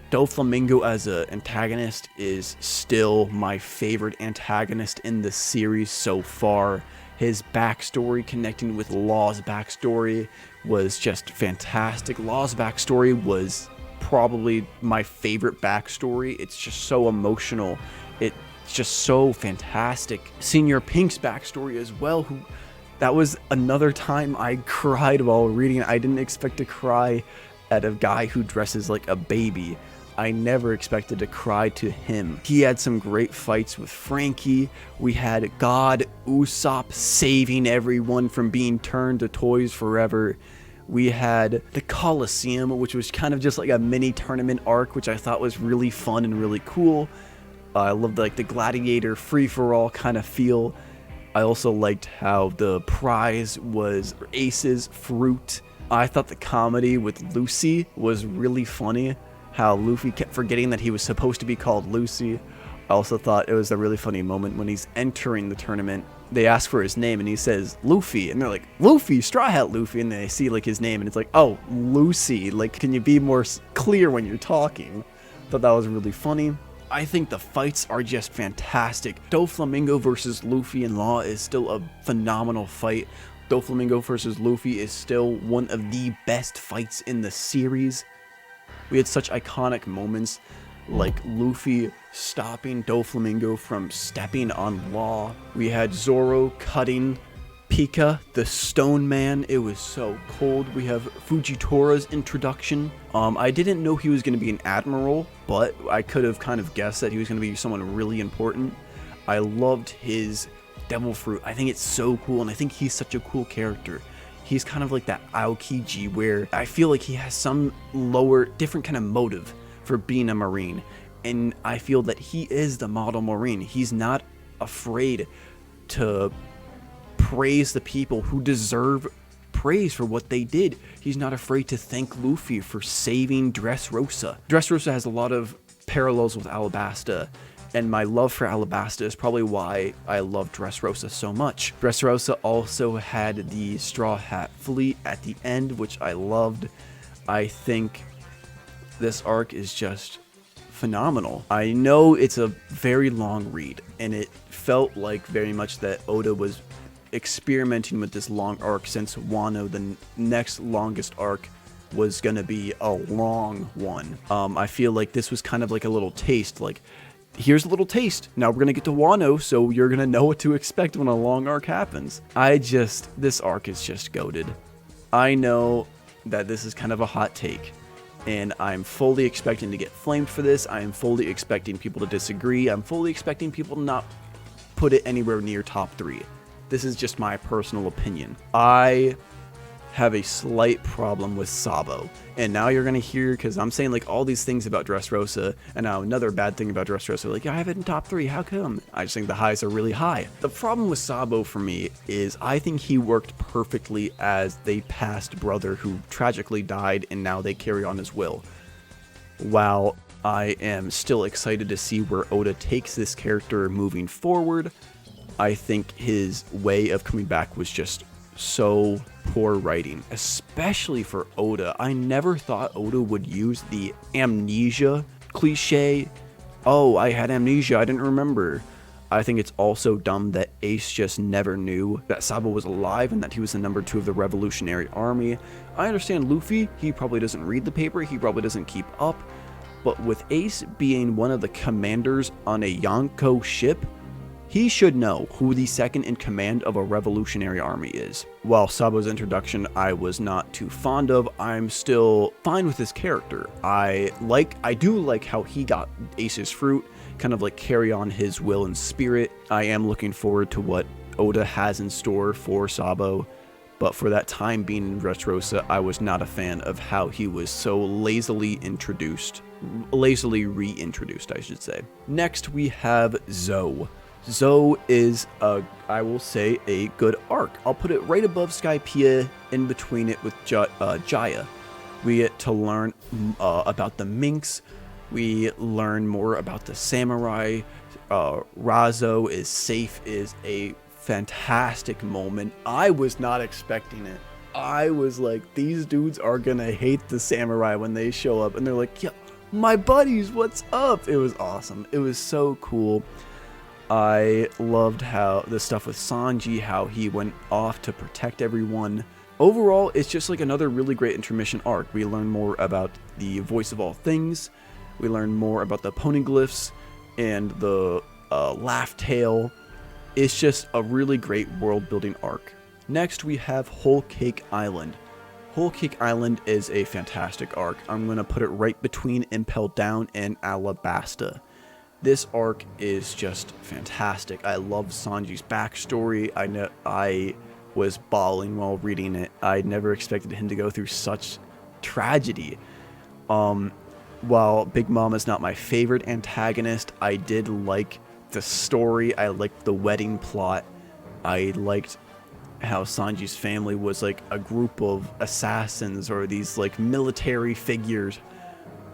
Doflamingo as an antagonist is still my favorite antagonist in the series so far. His backstory connecting with Law's backstory was just fantastic. Law's backstory was probably my favorite backstory. It's just so emotional. It's just so fantastic. Senior Pink's backstory as well, that was another time I cried while reading it. I didn't expect to cry at a guy who dresses like a baby. I never expected to cry to him. He had some great fights with Frankie. We had God Usopp saving everyone from being turned to toys forever. We had the Coliseum, which was kind of just like a mini tournament arc, which I thought was really fun and really cool. I loved like the gladiator free-for-all kind of feel. I also liked how the prize was Ace's fruit. I thought the comedy with Lucy was really funny. How Luffy kept forgetting that he was supposed to be called Lucy. I also thought it was a really funny moment when he's entering the tournament. They ask for his name and he says Luffy, and they're like, Luffy, Straw Hat Luffy, and they see like his name and it's like, oh, Lucy, like, can you be more clear when you're talking? Thought that was really funny. I think the fights are just fantastic. Doflamingo versus Luffy and Law is still a phenomenal fight. Doflamingo versus Luffy is still one of the best fights in the series. We had such iconic moments like Luffy stopping Doflamingo from stepping on Law. We had Zoro cutting Pika, the Stone Man. It was so cold. We have Fujitora's introduction. I didn't know he was going to be an admiral, but I could have kind of guessed that he was going to be someone really important. I loved his Devil Fruit. I think it's so cool, and I think he's such a cool character. He's kind of like that Aokiji, where I feel like he has some different kind of motive for being a Marine. And I feel that he is the model Marine. He's not afraid to praise the people who deserve praise for what they did. He's not afraid to thank Luffy for saving Dressrosa. Dressrosa has a lot of parallels with Alabasta, and my love for Alabasta is probably why I love Dressrosa so much. Dressrosa also had the Straw Hat Fleet at the end, which I loved. I think this arc is just phenomenal. I know it's a very long read, and it felt like very much that Oda was experimenting with this long arc, since Wano, the next longest arc, was gonna be a long one. I feel like this was kind of like a little taste, like, here's a little taste. Now we're gonna get to Wano, so you're gonna know what to expect when a long arc happens. This arc is just goated. I know that this is kind of a hot take, and I'm fully expecting to get flamed for this. I am fully expecting people to disagree. I'm fully expecting people to not put it anywhere near top 3. This is just my personal opinion. I have a slight problem with Sabo, and now you're gonna hear, because I'm saying like all these things about Dressrosa, and now another bad thing about Dressrosa, like, I have it in top 3, how come? I just think the highs are really high. The problem with Sabo for me is I think he worked perfectly as the past brother who tragically died, and now they carry on his will. While I am still excited to see where Oda takes this character moving forward, I think his way of coming back was just so poor writing, especially for Oda. I never thought Oda would use the amnesia cliche. Oh, I had amnesia, I didn't remember. I think it's also dumb that Ace just never knew that Sabo was alive and that he was the number 2 of the Revolutionary Army. I understand Luffy, he probably doesn't read the paper, he probably doesn't keep up, but with Ace being one of the commanders on a Yonko ship, he should know who the second in command of a revolutionary army is. While Sabo's introduction I was not too fond of, I'm still fine with his character. I do like how he got Ace's fruit, kind of like carry on his will and spirit. I am looking forward to what Oda has in store for Sabo, But for that time being in Dressrosa, I was not a fan of how he was so lazily reintroduced, I should say. Next, we have Zoe. Zoe is, I will say, a good arc. I'll put it right above Skypiea, in between it with Jaya. We get to learn about the minks. We learn more about the samurai. Razo is safe is a fantastic moment. I was not expecting it. I was like, these dudes are gonna hate the samurai when they show up, and they're like, yeah, my buddies, what's up? It was awesome. It was so cool. I loved how the stuff with Sanji, how he went off to protect everyone. Overall, it's just like another really great intermission arc. We learn more about the voice of all things. We learn more about the poneglyphs and the laugh tale. It's just a really great world building arc. Next, we have Whole Cake Island. Whole Cake Island is a fantastic arc. I'm going to put it right between Impel Down and Alabasta. This arc is just fantastic. I love Sanji's backstory. I was bawling while reading it. I never expected him to go through such tragedy. While Big Mom is not my favorite antagonist, I did like the story. I liked the wedding plot. I liked how Sanji's family was like a group of assassins or these like military figures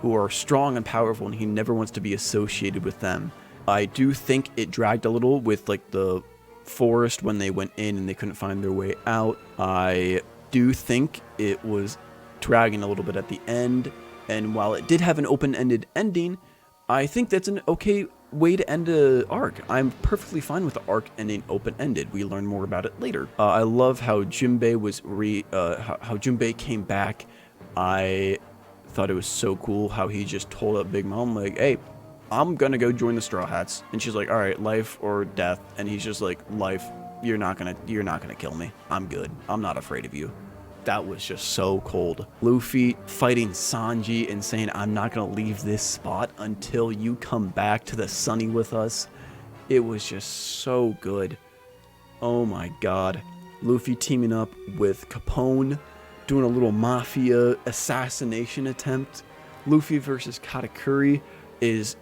who are strong and powerful, and he never wants to be associated with them. I do think it dragged a little with like the forest when they went in and they couldn't find their way out. I do think it was dragging a little bit at the end, and while it did have an open-ended ending, I think that's an okay way to end an arc. I'm perfectly fine with the arc ending open-ended. We learn more about it later. I love how Jinbei was how Jinbei came back. I thought it was so cool how he just told up Big Mom like, "Hey, I'm gonna go join the Straw Hats," and she's like, "All right, life or death," and he's just like, "Life. You're not gonna kill me. I'm good. I'm not afraid of you." That was just so cold. Luffy fighting Sanji and saying, "I'm not gonna leave this spot until you come back to the sunny with us." It was just so good. Oh my god. Luffy teaming up with Capone, doing a little mafia assassination attempt. Luffy versus Katakuri is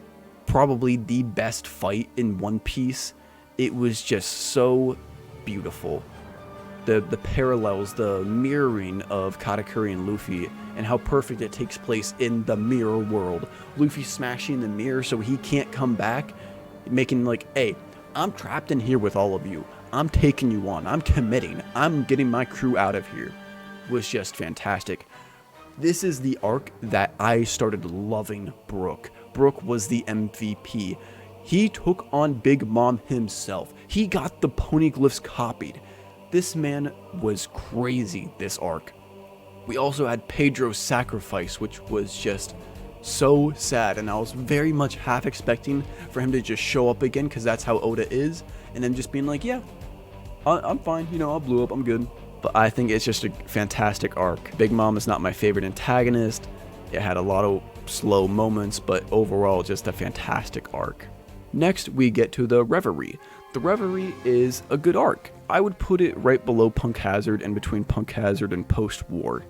probably the best fight in One Piece. It was just so beautiful. The parallels, the mirroring of Katakuri and Luffy, and how perfect it takes place in the mirror world. Luffy smashing the mirror so he can't come back, making like, "Hey, I'm trapped in here with all of you. I'm taking you on. I'm committing. I'm getting my crew out of here." Was just fantastic. This is the arc that I started loving Brook. Brook was the MVP. He took on Big Mom himself. He got the poneglyphs copied. This man was crazy, this arc. We also had Pedro's sacrifice, which was just so sad, and I was very much half expecting for him to just show up again, because that's how Oda is, and then just being like, "Yeah, I'm fine, I blew up, I'm good." But I think it's just a fantastic arc. Big Mom is not my favorite antagonist. It had a lot of slow moments, but overall just a fantastic arc. Next, we get to the Reverie. The Reverie is a good arc. I would put it right below Punk Hazard and between Punk Hazard and Post-War.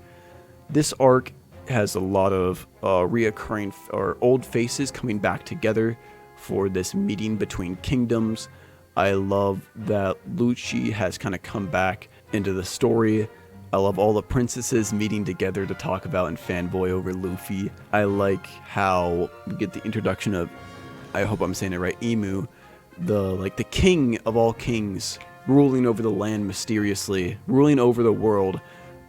This arc has a lot of reoccurring or old faces coming back together for this meeting between kingdoms. I love that Lucci has kind of come back into the story. I love all the princesses meeting together to talk about and fanboy over Luffy. I like how we get the introduction of, I hope I'm saying it right, Emu, the king of all kings, ruling over the land mysteriously, ruling over the world.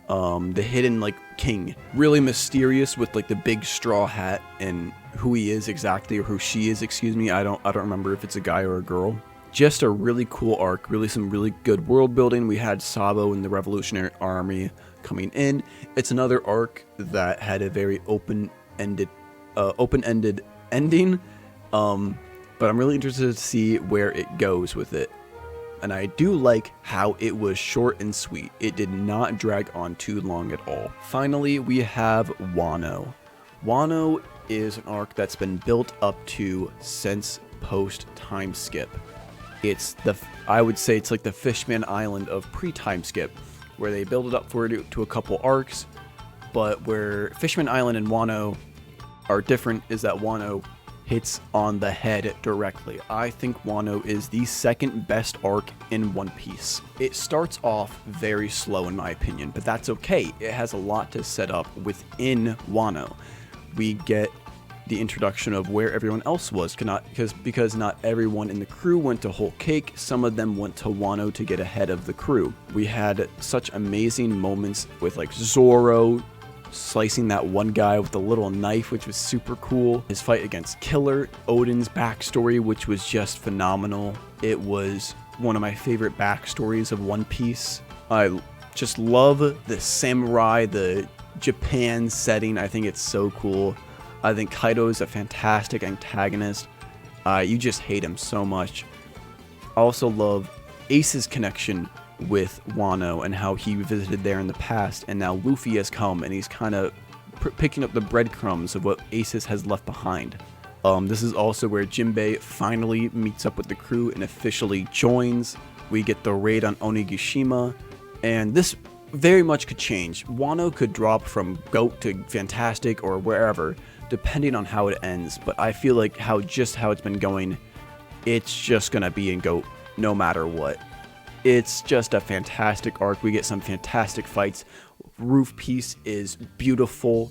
The hidden king, really mysterious with the big straw hat and who he is exactly, or who she is, excuse me. I don't remember if it's a guy or a girl. Just a really cool arc, really some really good world building. We had Sabo and the Revolutionary Army coming in. It's another arc that had a very open-ended ending. But I'm really interested to see where it goes with it. And I do like how it was short and sweet. It did not drag on too long at all. Finally, we have Wano. Wano is an arc that's been built up to since post-time skip. I would say it's like the Fishman Island of pre-time skip. where they build it up for it to a couple arcs, but where Fishman Island and Wano are different is that Wano hits on the head directly. I think Wano is the second best arc in One Piece. It starts off very slow in my opinion, but that's okay. It has a lot to set up within Wano. We get the introduction of where everyone else was, because not everyone in the crew went to Whole Cake. Some of them went to Wano to get ahead of the crew. We had such amazing moments with like Zoro slicing that one guy with a little knife, which was super cool. His fight against Killer, Odin's backstory, which was just phenomenal. It was one of my favorite backstories of One Piece. I just love the samurai, the Japan setting. I think it's so cool. I think Kaido is a fantastic antagonist. You just hate him so much. I also love Ace's connection with Wano and how he visited there in the past, and now Luffy has come and he's kind of picking up the breadcrumbs of what Ace has left behind. This is also where Jinbei finally meets up with the crew and officially joins. We get the raid on Onigashima, and this very much could change. Wano could drop from GOAT to Fantastic or wherever, depending on how it ends, but I feel like how it's been going, it's just gonna be in GOAT no matter what. It's just a fantastic arc. We get some fantastic fights. Roof Piece is beautiful.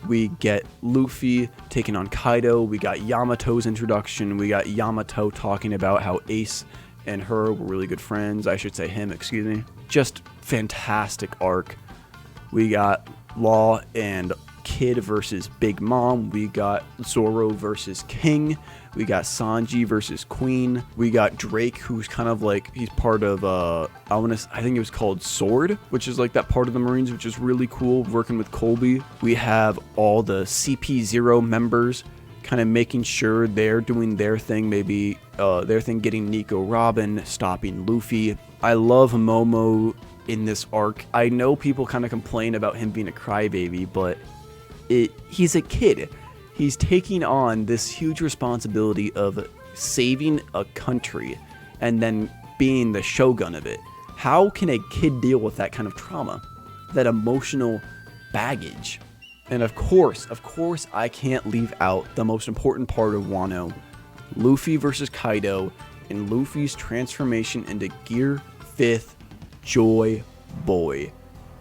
We get Luffy taking on Kaido. We got Yamato's introduction. We got Yamato talking about how Ace and her were really good friends. I should say him, excuse me. Just fantastic arc. We got Law and Kid versus Big Mom. We got Zoro versus King. We got Sanji versus Queen. We got Drake, who's kind of like, he's part of I think it was called Sword, which is like that part of the Marines, which is really cool, working with Colby. We have all the CP0 members kind of making sure they're doing their thing, maybe their thing getting Nico Robin, stopping Luffy. I love Momo in this arc. I know people kind of complain about him being a crybaby, but he's a kid. He's taking on this huge responsibility of saving a country and then being the shogun of it. How can a kid deal with that kind of trauma, that emotional baggage? And of course, I can't leave out the most important part of Wano, Luffy versus Kaido, and Luffy's transformation into Gear 5th Joy Boy.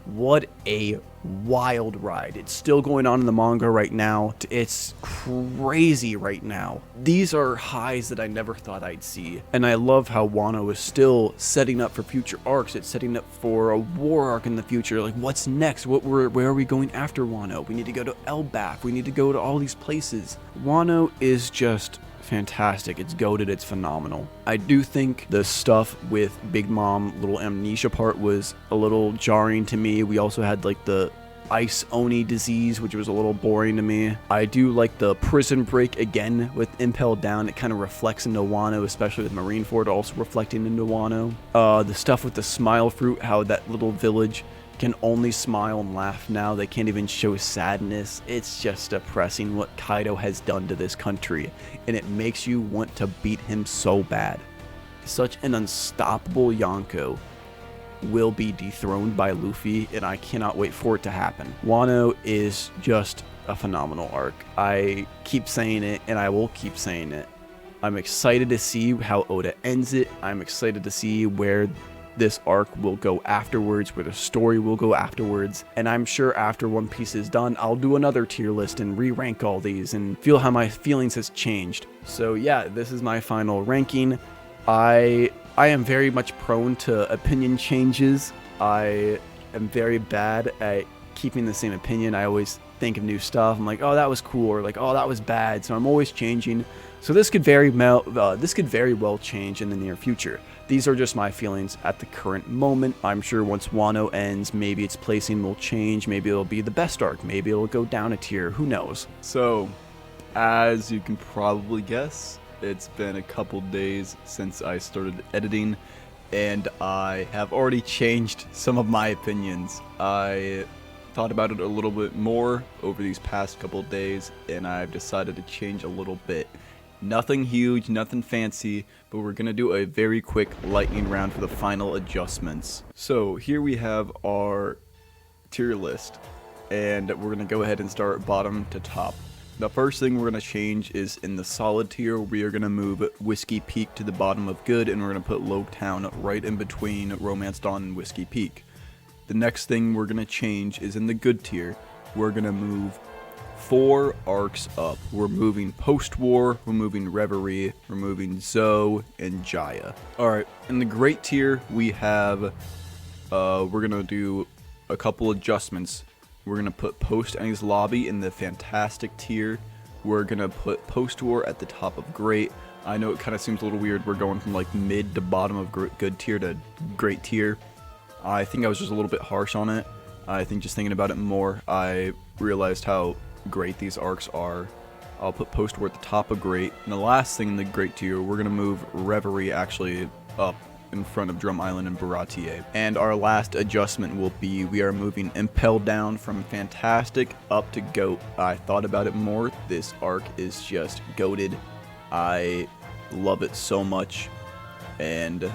What a wild ride. It's still going on in the manga right now. It's crazy right now. These are highs that I never thought I'd see. And I love how Wano is still setting up for future arcs. It's setting up for a war arc in the future. Like, what's next? Where are we going after Wano? We need to go to Elbaf. We need to go to all these places. Wano is just fantastic. It's goated. It's phenomenal. I do think the stuff with Big Mom, little amnesia part, was a little jarring to me. We also had like the Ice Oni disease, which was a little boring to me. I do like the prison break again with Impel Down. It kind of reflects into Wano, especially with Marineford also reflecting into Wano. The stuff with the smile fruit, how that little village can only smile and laugh now. They can't even show sadness. It's just depressing what Kaido has done to this country, and it makes you want to beat him so bad. Such an unstoppable Yonko will be dethroned by Luffy, and I cannot wait for it to happen. Wano is just a phenomenal arc. I keep saying it, and I will keep saying it. I'm excited to see how Oda ends it. I'm excited to see where this arc will go afterwards, where the story will go afterwards, and I'm sure after One Piece is done, I'll do another tier list and re-rank all these and feel how my feelings has changed. So yeah, this is my final ranking. I am very much prone to opinion changes. I am very bad at keeping the same opinion. I always think of new stuff. I'm like, oh, that was cool, or like, oh, that was bad. So I'm always changing. So this could very well change in the near future. These are just my feelings at the current moment. I'm sure once Wano ends, maybe its placing will change. Maybe it'll be the best arc. Maybe it'll go down a tier. Who knows?
So, as you can probably guess, it's been a couple days since I started editing, and I have already changed some of my opinions. I thought about it a little bit more over these past couple days, and I've decided to change a little bit. Nothing huge, nothing fancy, but we're going to do a very quick lightning round for the final adjustments. So here we have our tier list, and we're going to go ahead and start bottom to top. The first thing we're going to change is in the solid tier, we are going to move Whiskey Peak to the bottom of good, and we're going to put Lougetown right in between Romance Dawn and Whiskey Peak. The next thing we're going to change is in the good tier, we're going to move 4 arcs up. We're moving Post-War, we're moving Reverie, we're moving Zoe, and Jaya. Alright, in the great tier, we have, we're going to do a couple adjustments. We're going to put Post-Enies Lobby in the fantastic tier. We're going to put Post-War at the top of great. I know it kind of seems a little weird. We're going from like mid to bottom of good tier to great tier. I think I was just a little bit harsh on it. I think just thinking about it more, I realized how great these arcs are. I'll put Post-War at the top of great. And the last thing in the great tier, we're going to move Reverie actually up in front of Drum Island and Baratie. And our last adjustment will be we are moving Impel Down from fantastic up to goat. I thought about it more. This arc is just goated. I love it so much. And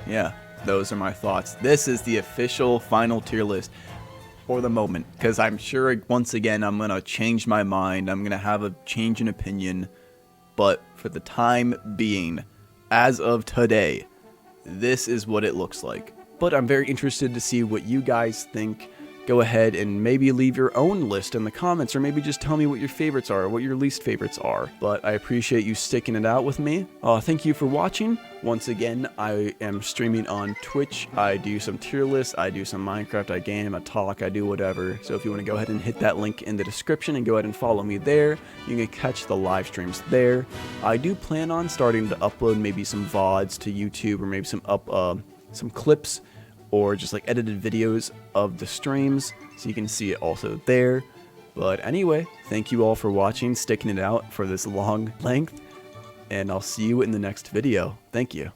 yeah, those are my thoughts. This is the official final tier list for the moment, because I'm sure once again I'm gonna change my mind. I'm gonna have a change in opinion, but for the time being, as of today, this is what it looks like. But I'm very interested to see what you guys think. Go ahead and maybe leave your own list in the comments, or maybe just tell me what your favorites are, or what your least favorites are. But I appreciate you sticking it out with me. Thank you for watching. Once again, I am streaming on Twitch. I do some tier lists, I do some Minecraft, I game, I talk, I do whatever. So if you want to go ahead and hit that link in the description and go ahead and follow me there, you can catch the live streams there. I do plan on starting to upload maybe some VODs to YouTube, or maybe some clips, or just like edited videos of the streams, so you can see it also there. But anyway, thank you all for watching, sticking it out for this long length, and I'll see you in the next video. Thank you.